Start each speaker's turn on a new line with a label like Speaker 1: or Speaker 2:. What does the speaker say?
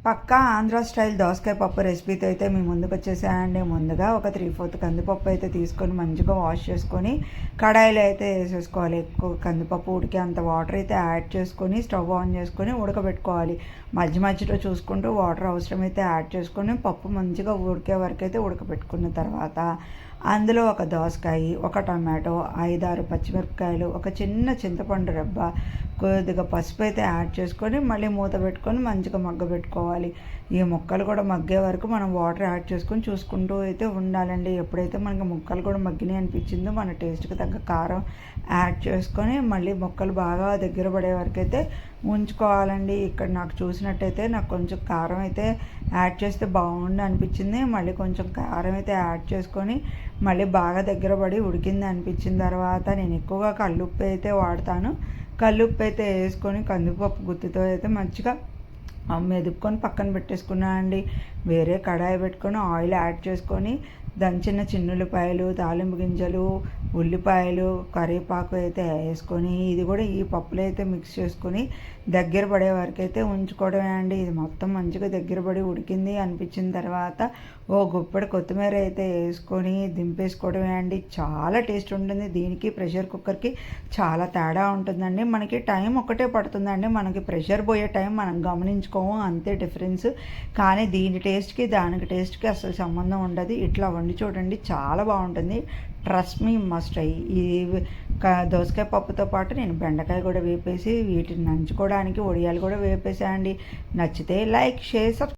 Speaker 1: పక్కా Andhra style దోసకాయ పప్పు రెసిపీతో అయితే మీ ముందుకు వచ్చేసాయండి. ముందుగా ఒక 3/4 కందిపప్పు అయితే తీసుకొని మంచిగా వాష్ చేసుకొని కడాయిలో అయితే వేసేసుకోవాలి. ఎక్కువ కందిపప్పు ఉడికే అంత వాటర్ అయితే యాడ్ చేసుకొని స్టవ్ ఆన్ చేసుకొని ఉడకబెట్టుకోవాలి. మధ్య మధ్యలో చూసుకుంటూ వాటర్ అవసరమైతే యాడ్ చేసుకొని పప్పు మంచిగా ఉడికే వరకు అయితే ఉడకబెట్టుకున్న తర్వాత అందులో ఒక దోసకాయ, ఒక టమాటో, 5-6 పచ్చిమిరపకాయలు, ఒక చిన్న చింతపండు రబ్బ, కొద్దిగా పసుపు అయితే యాడ్ చేసుకొని మళ్ళీ మూత పెట్టుకొని మంచిగా మగ్గబెట్టుకోవాలి. ఈ ముక్కలు కూడా మగ్గే వరకు మనం వాటర్ యాడ్ చేసుకొని చూసుకుంటూ అయితే ఉండాలండి. ఎప్పుడైతే మనకి ముక్కలు కూడా మగ్గినాయి అనిపించిందో మన టేస్ట్కి తగ్గ కారం యాడ్ చేసుకొని మళ్ళీ ముక్కలు బాగా దగ్గర పడే వరకు అయితే ఉంచుకోవాలండి. ఇక్కడ నాకు చూసినట్టయితే నాకు కొంచెం కారం అయితే యాడ్ చేస్తే బాగుండు అనిపించింది. మళ్ళీ కొంచెం కారం అయితే యాడ్ చేసుకొని మళ్ళీ బాగా దగ్గర పడి ఉడికింది అనిపించిన తర్వాత నేను ఎక్కువగా కల్లుప్పు అయితే వాడతాను. కల్లుప్పు అయితే వేసుకొని కందిపప్పు గుత్తితో అయితే మంచిగా మెదుపుకొని పక్కన పెట్టేసుకున్నాను అండి. వేరే కడాయి పెట్టుకొని ఆయిల్ యాడ్ చేసుకొని దంచిన చిన్నులపాయలు, తాలింపు గింజలు, ఉల్లిపాయలు, కరివేపాకు అయితే వేసుకొని ఇది కూడా ఈ పప్పులో అయితే మిక్స్ చేసుకొని దగ్గర పడే వరకు అయితే ఉంచుకోవడమే అండి. ఇది మొత్తం మంచిగా దగ్గర పడి ఉడికింది అనిపించిన తర్వాత ఓ గుప్పెడు కొత్తిమీర అయితే వేసుకొని దింపేసుకోవడమే అండి. చాలా టేస్ట్ ఉంటుంది. దీనికి ప్రెషర్ కుక్కర్కి చాలా తేడా ఉంటుందండి. మనకి టైం ఒకటే పడుతుందండి. మనకి ప్రెషర్ పోయే టైం మనం గమనించుకోము, అంతే డిఫరెన్స్. కానీ దీని టేస్ట్కి దానికి టేస్ట్కి అసలు సంబంధం ఉండదు. ఇట్లా వండి చూడండి, చాలా బాగుంటుంది. Trust me must try. ఈ దోసకాయ పప్పుతో పాటు నేను బెండకాయ కూడా వేపేసి వీటిని నంచుకోవడానికి ఒడియాలు కూడా వేపేసానండి. నచ్చితే లైక్, షేర్, సబ్స్క్రైబ్.